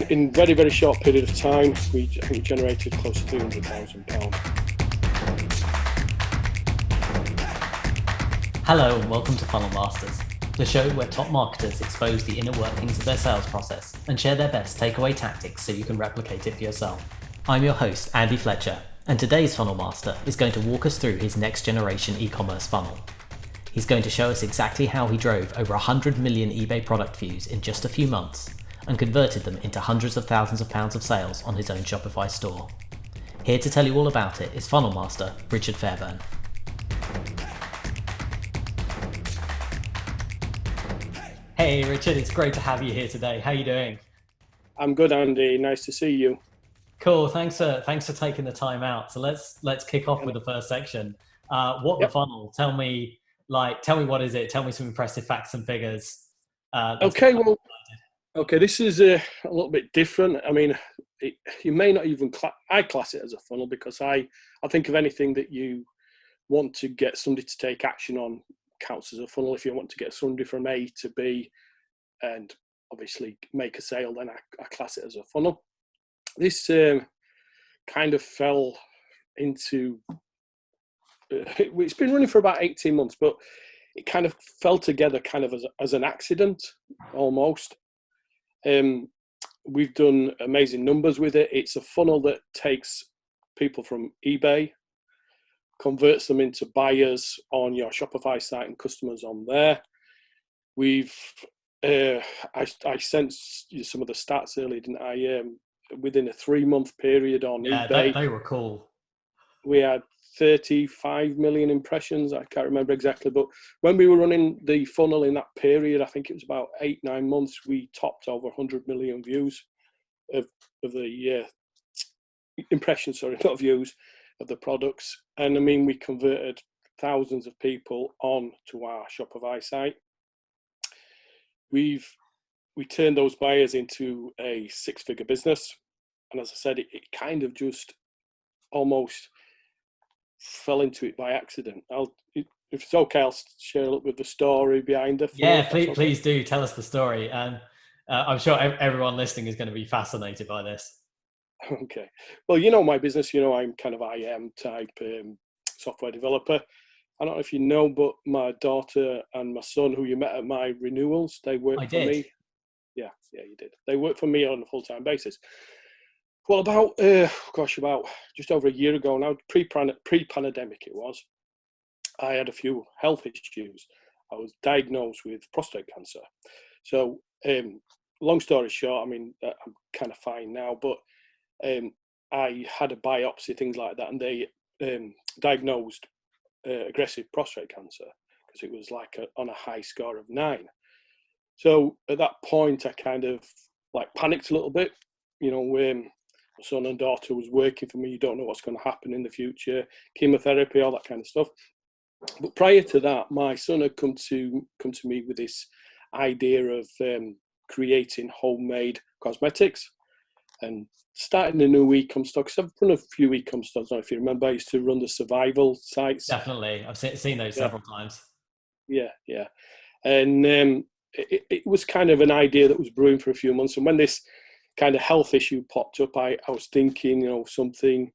in very, very short period of time, we generated close to £300,000. Hello and welcome to Funnel Masters, the show where top marketers expose the inner workings of their sales process and share their best takeaway tactics so you can replicate it for yourself. I'm your host, Andy Fletcher, and today's Funnel Master is going to walk us through his next generation e-commerce funnel. He's going to show us exactly how he drove over 100 million eBay product views in just a few months and converted them into hundreds of thousands of pounds of sales on his own Shopify store. Here to tell you all about it is Funnel Master Richard Fairbairn. Hey Richard, it's great to have you here today. How are you doing? I'm good, Andy. Nice to see you. Cool. Thanks for taking the time out. So let's kick off with the first section. The funnel? Tell me what is it? Tell me some impressive facts and figures. Okay. This is a little bit different. I mean, you may not even I class it as a funnel because I think of anything that you want to get somebody to take action on counts as a funnel. If you want to get somebody from A to B and obviously make a sale, then I class it as a funnel. This kind of fell into it's been running for about 18 months, but it kind of fell together kind of as an accident almost. We've done amazing numbers with it. It's a funnel that takes people from eBay, converts them into buyers on your Shopify site and customers on there. I sent you some of the stats earlier, didn't I? Within a 3-month period on eBay. They were cool. We had 35 million impressions. I can't remember exactly, but when we were running the funnel in that period, I think it was about 8-9 months, we topped over 100 million views of the impressions, not views, of the products. And I mean, we converted thousands of people on to our Shopify site. We turned those buyers into a 6-figure business. And as I said, it kind of just almost fell into it by accident. If it's okay, I'll share a little bit of the story behind it. Yeah, please do tell us the story. And I'm sure everyone listening is going to be fascinated by this. Okay. Well, you know my business, I'm kind of IM type software developer. I don't know if you know, but my daughter and my son, who you met at my renewals, they work for me. Yeah, you did. They work for me on a full-time basis. Well, about just over a year ago now, pre-pandemic it was, I had a few health issues. I was diagnosed with prostate cancer. So, long story short, I mean, I'm kind of fine now, but I had a biopsy, things like that, and they diagnosed aggressive prostate cancer because it was on a high score of 9. So at that point, I kind of panicked a little bit. My son and daughter was working for me. You don't know what's going to happen in the future, chemotherapy, all that kind of stuff. But prior to that, my son had come to me with this idea of creating homemade cosmetics and starting a new e-com store. Because I've run a few e-com stores. I don't know if you remember, I used to run the survival sites. Definitely. I've seen those several times. Yeah. And it was kind of an idea that was brewing for a few months. And when this kind of health issue popped up, I was thinking, something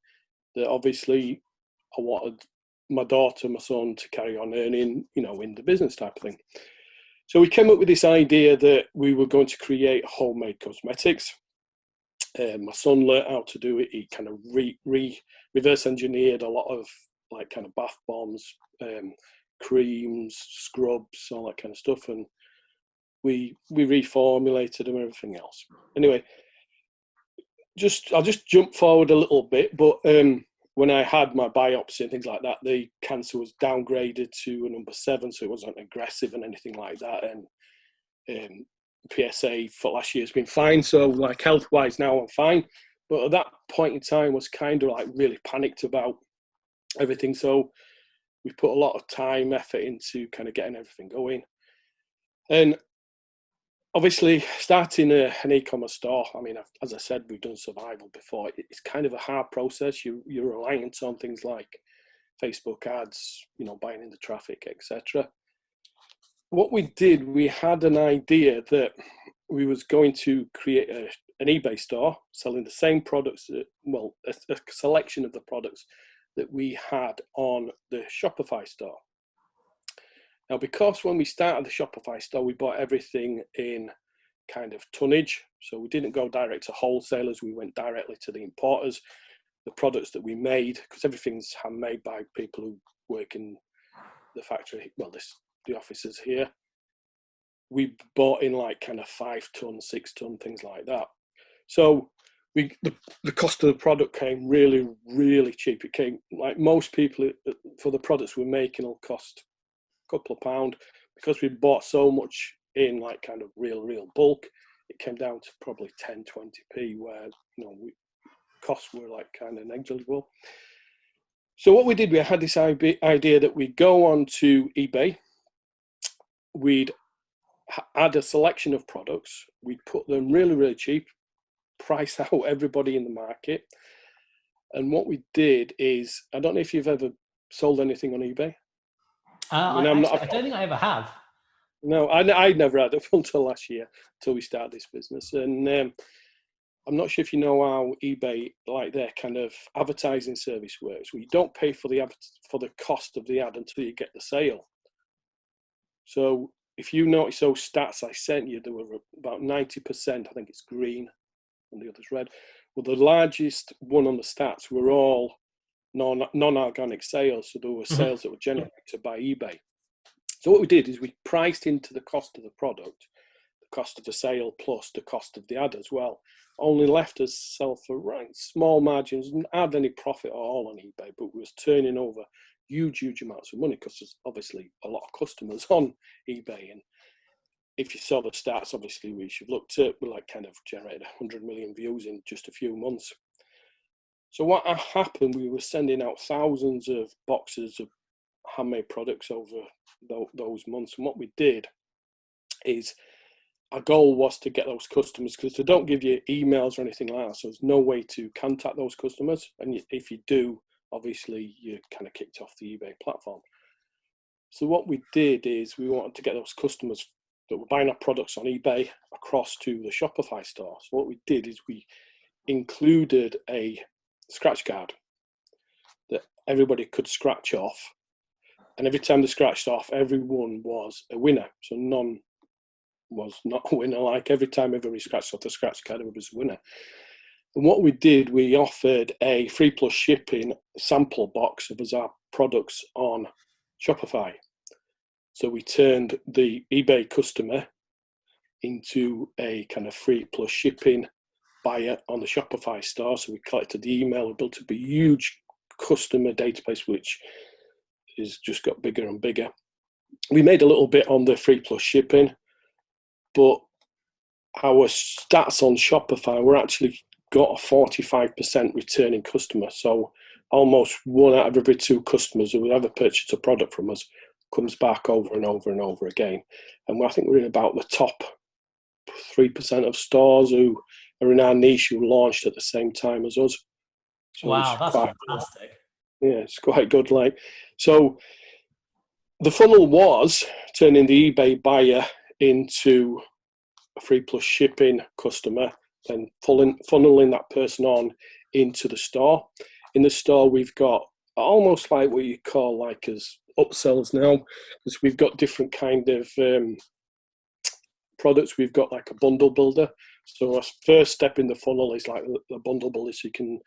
that obviously I wanted my daughter, my son to carry on earning, in the business type of thing. So we came up with this idea that we were going to create homemade cosmetics. My son learned how to do it. He kind of reverse engineered a lot of kind of bath bombs, creams, scrubs, all that kind of stuff. And we reformulated them and everything else. Anyway, I'll just jump forward a little bit, but when I had my biopsy and things like that, the cancer was downgraded to a number 7, so it wasn't aggressive and anything like that. And PSA for last year has been fine, so health-wise now I'm fine. But at that point in time, I was kind of really panicked about everything. So we put a lot of time, effort into kind of getting everything going. And obviously, starting an e-commerce store, I mean, as I said, we've done survival before. It's kind of a hard process. You're reliant on things like Facebook ads, buying in the traffic, etc. What we did, we had an idea that we was going to create an eBay store selling the same products, a selection of the products that we had on the Shopify store. Now, because when we started the Shopify store, we bought everything in kind of tonnage. So we didn't go direct to wholesalers. We went directly to the importers. The products that we made, because everything's handmade by people who work in the factory, the offices here. We bought in like kind of 5 ton, 6 ton, things like that. So the cost of the product came really, really cheap. It came, like most people, for the products we're making, will cost a couple of pound. Because we bought so much in like kind of real bulk, it came down to probably 10, 20p, where, costs were like kind of negligible. So what we did, we had this idea that we'd go on to eBay, we'd add a selection of products, we'd put them really, really cheap, price out everybody in the market. And what we did is, I don't know if you've ever sold anything on eBay. I don't think I ever have. No, I never had it until last year, until we started this business. And I'm not sure if you know how eBay, like their kind of advertising service works. We don't pay for the cost of the ad until you get the sale. So if you notice those stats I sent you, there were about 90%, I think it's green and the other's red. Well, the largest one on the stats were all non-organic sales. So there were sales that were generated by eBay. So what we did is we priced into the cost of the product, the cost of the sale plus the cost of the ad as well. Only left us sell for small margins and add any profit at all on eBay, but we was turning over huge amounts of money because there's obviously a lot of customers on eBay. And if you saw the stats, obviously, we should looked at, we like kind of generated 100 million views in just a few months. So what happened, we were sending out thousands of boxes of handmade products over those months. And what we did is, our goal was to get those customers, because they don't give you emails or anything like that. So there's no way to contact those customers. And if you do, obviously you're kind of kicked off the eBay platform. So what we did is we wanted to get those customers that were buying our products on eBay across to the Shopify store. So what we did is we included a scratch card that everybody could scratch off. And every time they scratched off, everyone was a winner. So none was not a winner. Like every time everybody scratched off the scratch card, everybody was a winner. And what we did, we offered a free plus shipping sample box of our products on Shopify. So we turned the eBay customer into a kind of free plus shipping buyer on the Shopify store. So we collected the email, we built up a huge customer database, which has just got bigger and bigger. We made a little bit on the free plus shipping, but our stats on Shopify were actually got a 45% returning customer. So almost 1 out of every 2 customers who ever purchased a product from us comes back over and over and over again. And I think we're in about the top 3% of stores who are in our niche who launched at the same time as us. So wow, that's fantastic. Yeah, it's quite good. Like, so the funnel was turning the eBay buyer into a free plus shipping customer, then funneling that person on into the store. In the store, we've got almost like what you call like as upsells now, because we've got different kind of products. We've got like a bundle builder. So our first step in the funnel is like the bundle builder, so you can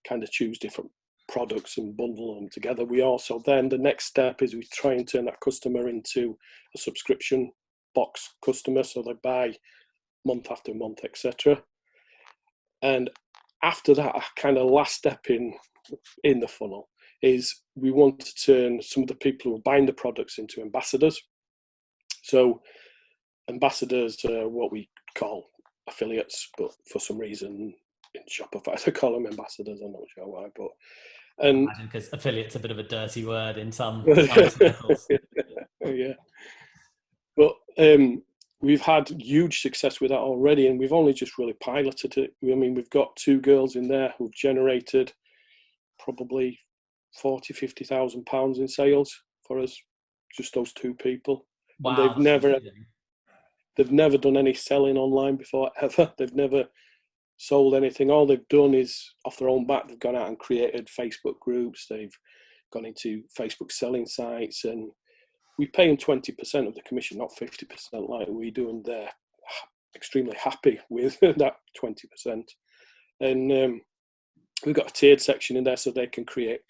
kind of choose different products and bundle them together. We also then, the next step is we try and turn that customer into a subscription box customer, so they buy month after month, etc. And after that, a kind of last step in the funnel is we want to turn some of the people who are buying the products into ambassadors. So ambassadors are what we call affiliates, but for some reason in Shopify they call them ambassadors. I'm not sure why, but imagine because affiliate's a bit of a dirty word in some circles. Yeah, but we've had huge success with that already, and we've only just really piloted it. I mean, we've got 2 girls in there who've generated probably 40,000, 50,000 pounds in sales for us, just those 2 people. Wow, and they've never done any selling online before, ever. They've never sold anything. All they've done is, off their own back, they've gone out and created Facebook groups. They've gone into Facebook selling sites, and we pay them 20% of the commission, not 50% like we do, and they're extremely happy with that 20%. And we've got a tiered section in there so they can create,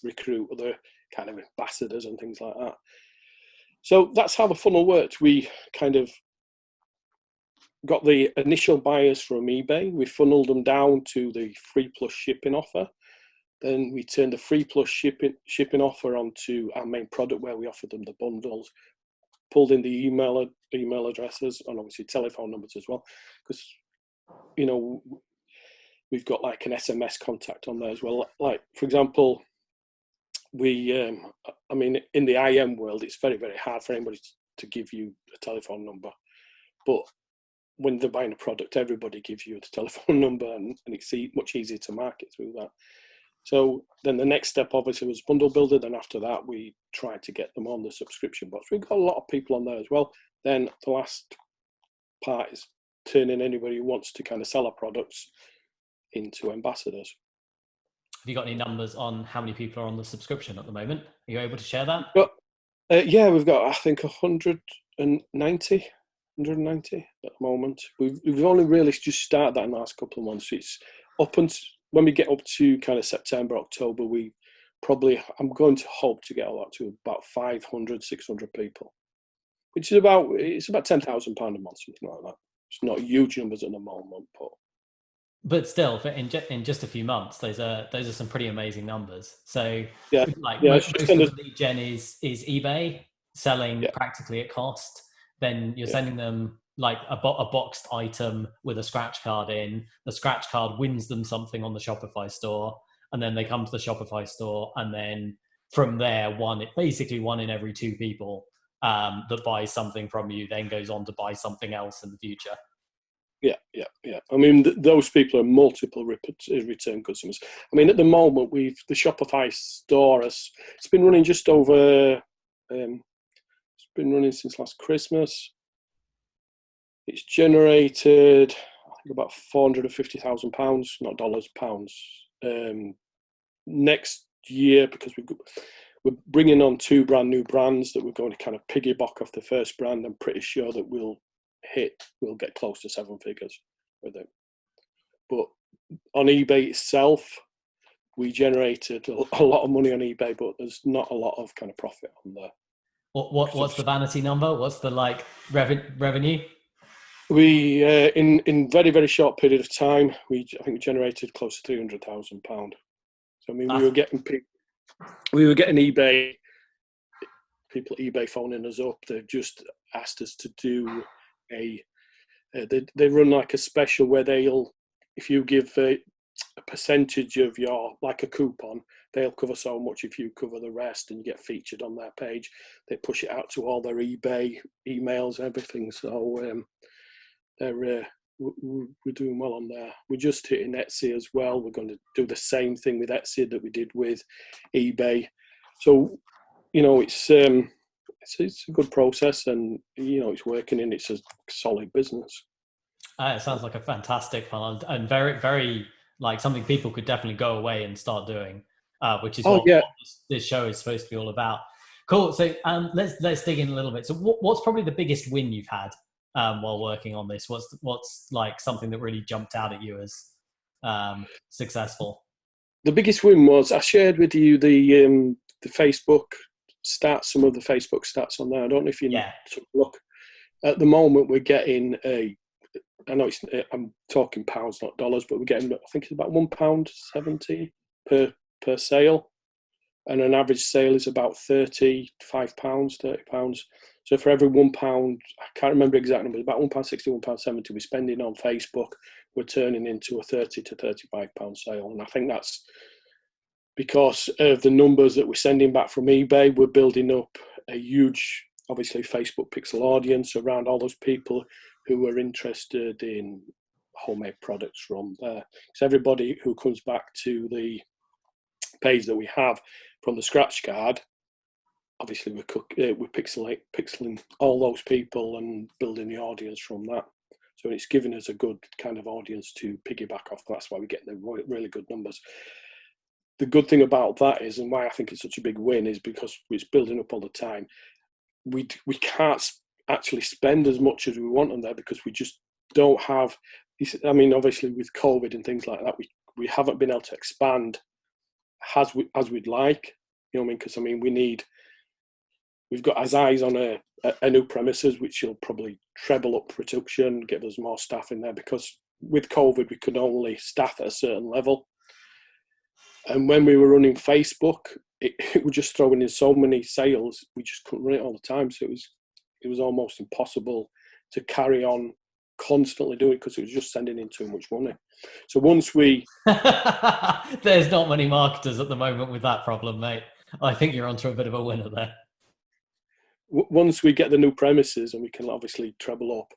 recruit other kind of ambassadors and things like that. So that's how the funnel worked. We kind of got the initial buyers from eBay. We funneled them down to the free plus shipping offer. Then we turned the free plus shipping offer onto our main product, where we offered them the bundles, pulled in the email addresses, and obviously telephone numbers as well, because we've got like an SMS contact on there as well. Like, for example, we in the IM world, it's very, very hard for anybody to give you a telephone number, but when they're buying a product, everybody gives you a telephone number, and it's much easier to market through that. So then the next step obviously was bundle builder. Then after that, we tried to get them on the subscription box. We've got a lot of people on there as well. Then the last part is turning anybody who wants to kind of sell our products into ambassadors. Have you got any numbers on how many people are on the subscription at the moment? Are you able to share that? Yeah, we've got, I think, 190 at the moment. We've only really just started that in the last couple of months. It's up until when we get up to kind of September, October, I'm going to hope to get a lot to about 500, 600 people, which is about £10,000 a month, something like that. It's not huge numbers at the moment, but still, in just a few months, those are some pretty amazing numbers. So yeah, most of the lead gen is eBay selling practically at cost. Then you're sending them like a boxed item with a scratch card in. The scratch card wins them something on the Shopify store, and then they come to the Shopify store, and then from there, basically one in every two people that buys something from you then goes on to buy something else in the future. Yeah. I mean, those people are multiple return customers. I mean, at the moment, the Shopify store it's been running just over. It's been running since last Christmas. It's generated, I think, about £450,000, not dollars, pounds. Next year, because we're bringing on two brand new brands that we're going to kind of piggyback off the first brand. I'm pretty sure that we'll get close to seven figures with it. But on eBay itself, we generated a lot of money on eBay, but there's not a lot of kind of profit on there. What's the vanity number? What's the revenue? We in very, very short period of time, I think we generated close to £300,000. So I mean, we were getting eBay people at eBay phoning us up. They've just asked us to do they run like a special where if you give a percentage of your, like a coupon, they'll cover so much. If you cover the rest and you get featured on their page, they push it out to all their eBay emails and everything. So we're doing well on there. We're just hitting Etsy as well. We're going to do the same thing with Etsy that we did with eBay. So it's a good process, and it's working, and it's a solid business. It sounds like a fantastic funnel, and very, very like something people could definitely go away and start doing, which is what this show is supposed to be all about. Cool. So let's dig in a little bit. So what's probably the biggest win you've had while working on this? What's like something that really jumped out at you as successful? The biggest win was, I shared with you the Facebook stats, some of the Facebook stats on there. I don't know if you took a look. At the moment, we're getting I know I'm talking pounds, not dollars, but we're getting, I think it's about £1.70 per sale, and an average sale is about £30. So for every £1, I can't remember exact numbers, about £1.60, £1.70 we're spending on Facebook, we're turning into a £30 to £35 sale. And I think that's because of the numbers that we're sending back from eBay. We're building up a huge, obviously, Facebook pixel audience around all those people who are interested in homemade products from there. So everybody who comes back to the page that we have from the scratch card, obviously we're pixeling all those people and building the audience from that. So it's given us a good kind of audience to piggyback off. That's why we get the really good numbers. The good thing about that is, and why I think it's such a big win, is because it's building up all the time. We can't actually spend as much as we want on there because we just don't have. I mean, obviously with COVID and things like that, we haven't been able to expand as we'd like. You know what I mean? Because I mean, we've got our eyes on a new premises, which will probably treble up production, give us more staff in there, because with COVID we could only staff at a certain level. And when we were running Facebook, it was just throwing in so many sales, we just couldn't run it all the time. So it was almost impossible to carry on constantly doing it because it was just sending in too much money. So once we... There's not many marketers at the moment with that problem, mate. I think you're onto a bit of a winner there. Once we get the new premises and we can obviously treble up,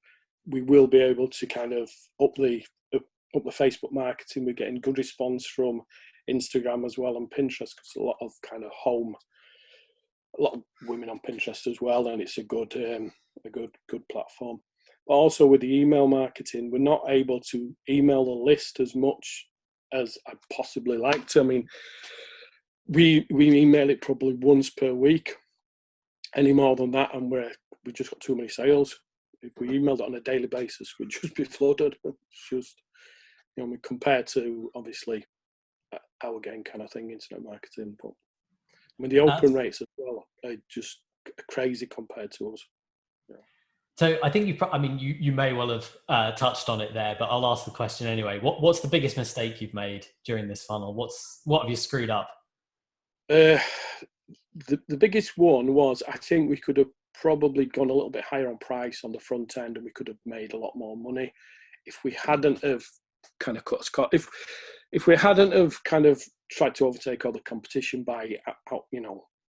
we will be able to kind of up the Facebook marketing. We're getting good response from Instagram as well, and Pinterest, because a lot of women on Pinterest as well, and it's a good platform. But also with the email marketing, we're not able to email the list as much as I'd possibly like to. I mean, we email it probably once per week. Any more than that, and we just got too many sales. If we emailed it on a daily basis, we'd just be flooded. It's just, you know, compared to obviously our game kind of thing, internet marketing. But I mean, the open rates as well are just crazy compared to us. Yeah. So I think you may well have touched on it there, but I'll ask the question anyway. What's the biggest mistake you've made during this funnel? What have you screwed up? The biggest one was, I think we could have probably gone a little bit higher on price on the front end, and we could have made a lot more money if we hadn't have kind of if we hadn't have kind of tried to overtake all the competition by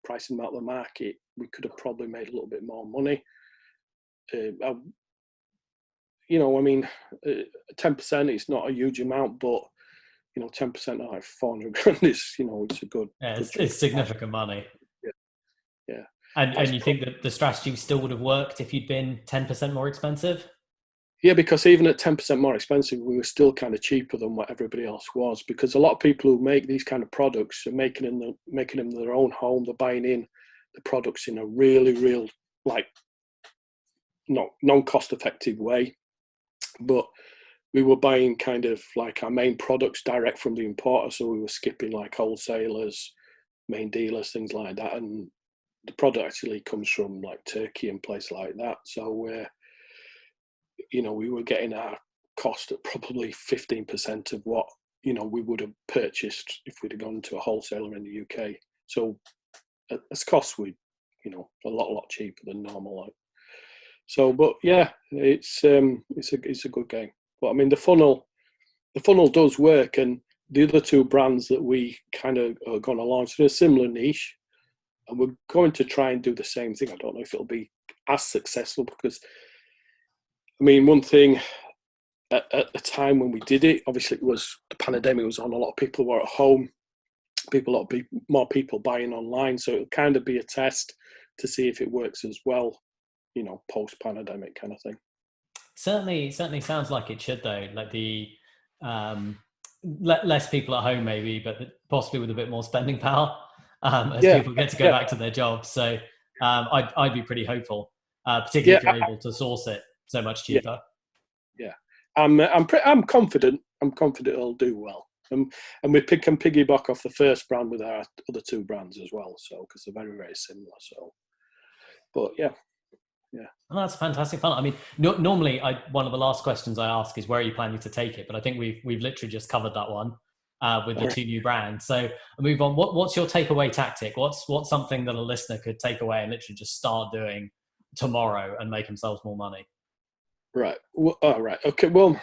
pricing them out of the market. We could have probably made a little bit more money. I mean, 10% is not a huge amount, but 10% of like 400 grand is, it's a good. Yeah, it's significant money. Yeah. And you think that the strategy still would have worked if you'd been 10% more expensive? Yeah, because even at 10% more expensive, we were still kind of cheaper than what everybody else was. Because a lot of people who make these kind of products are making them their own home. They're buying in the products in a really, real, like, not non-cost effective way. But we were buying kind of like our main products direct from the importer. So we were skipping like wholesalers, main dealers, things like that. And the product actually comes from like Turkey and places like that. So we were getting our cost at probably 15% of what, we would have purchased if we'd have gone to a wholesaler in the UK. So as costs, we, a lot cheaper than normal. Like. So, but yeah, it's a good game. But I mean, the funnel does work, and the other two brands that we kind of are going to launch in a similar niche, and we're going to try and do the same thing. I don't know if it'll be as successful because, I mean, one thing at the time when we did it, obviously it was the pandemic was on. A lot of people were at home. More people buying online. So it'll kind of be a test to see if it works as well, post-pandemic kind of thing. Certainly sounds like it should though. Like the less people at home maybe, but possibly with a bit more spending power as people get to go back to their jobs. So I'd be pretty hopeful, particularly if you're able to source it so much cheaper. Yeah, I'm confident. I'm confident it'll do well, and we can piggyback off the first brand with our other two brands as well. So because they're very, very similar. So, but yeah. Oh, that's fantastic fun. I mean, normally one of the last questions I ask is where are you planning to take it? But I think we've literally just covered that one with the two new brands. So I'll move on. What's your takeaway tactic? What's something that a listener could take away and literally just start doing tomorrow and make themselves more money? Right. Well, right. Okay. Well,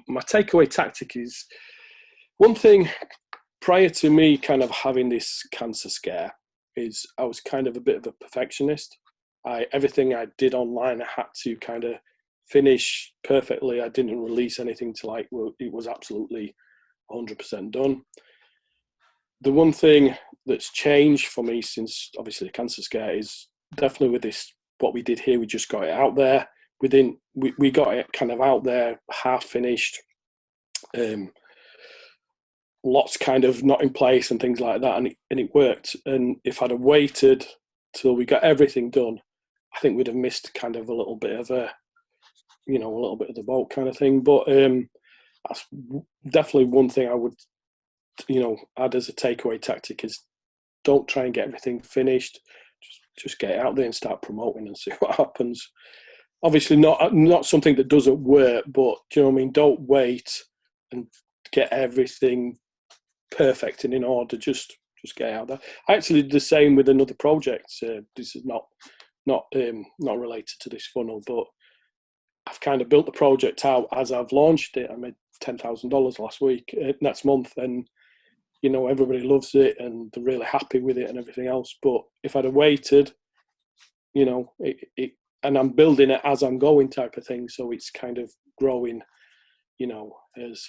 my takeaway tactic is one thing prior to me kind of having this cancer scare is I was kind of a bit of a perfectionist. Everything I did online, I had to kind of finish perfectly. I didn't release anything till it was absolutely 100% done. The one thing that's changed for me since obviously the cancer scare is definitely with this, what we did here, we just got it out there. we got it kind of out there, half finished, lots kind of not in place and things like that, and it worked. And if I'd have waited till we got everything done, I think we'd have missed kind of a little bit of the boat kind of thing. But that's definitely one thing I would, add as a takeaway tactic is don't try and get everything finished. Just get it out there and start promoting and see what happens. Obviously not something that doesn't work, but do you know what I mean? Don't wait and get everything perfect and in order. Just get it out there. I actually did the same with another project. This is not related to this funnel, but I've kind of built the project out as I've launched it. I made $10,000 next month, and everybody loves it and they're really happy with it and everything else. But if I'd have waited, and I'm building it as I'm going type of thing, so it's kind of growing, as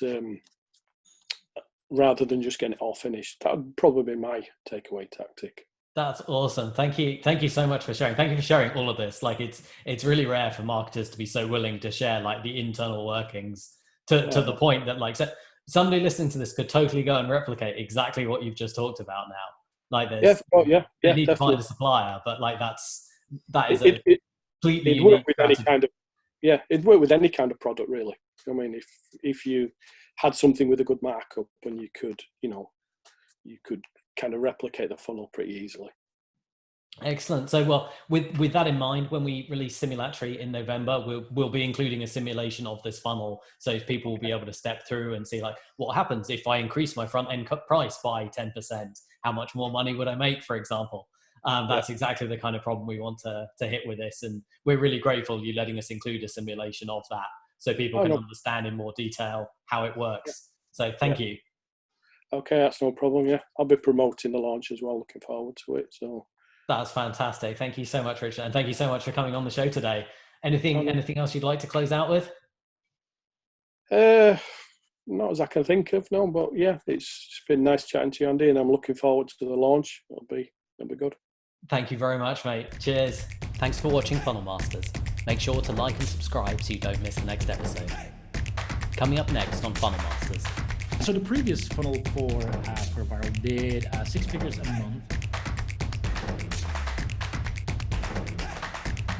rather than just getting it all finished. That would probably be my takeaway tactic. That's awesome. Thank you so much for sharing. Thank you for sharing all of this. Like it's really rare for marketers to be so willing to share like the internal workings to the point that like somebody listening to this could totally go and replicate exactly what you've just talked about now. Like there's you need to find a supplier, but like that is a completely unique strategy. It'd work with any kind of product really. I mean, if you had something with a good markup and you could kind of replicate the funnel pretty easily. Excellent. So, well, with that in mind, when we release Simulatory in November, we'll be including a simulation of this funnel, so people will be able to step through and see like what happens if I increase my front end price by 10%. How much more money would I make, for example? That's exactly the kind of problem we want to hit with this, and we're really grateful you letting us include a simulation of that, so people can understand in more detail how it works. So, thank you. Okay, that's no problem. Yeah, I'll be promoting the launch as well. Looking forward to it. So. That's fantastic. Thank you so much, Richard. And thank you so much for coming on the show today. Anything else you'd like to close out with? Not as I can think of, no, but yeah, it's been nice chatting to you, Andy, and I'm looking forward to the launch. It'll be good. Thank you very much, mate. Cheers. Thanks for watching Funnel Masters. Make sure to like and subscribe so you don't miss the next episode. Coming up next on Funnel Masters. So the previous funnel for Fairbairn did 6 figures a month.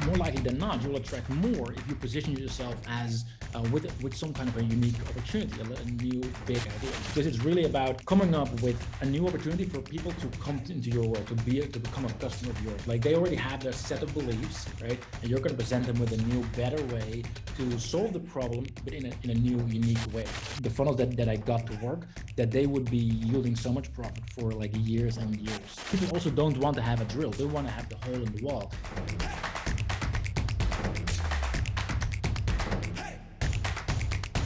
More likely than not, you'll attract more if you position yourself as with some kind of a unique opportunity, a new big idea. Because it's really about coming up with a new opportunity for people to come into your world, to become a customer of yours. Like they already have their set of beliefs, right? And you're going to present them with a new, better way to solve the problem, but in a new, unique way. The funnels that I got to work, that they would be yielding so much profit for like years and years. People also don't want to have a drill; they want to have the hole in the wall.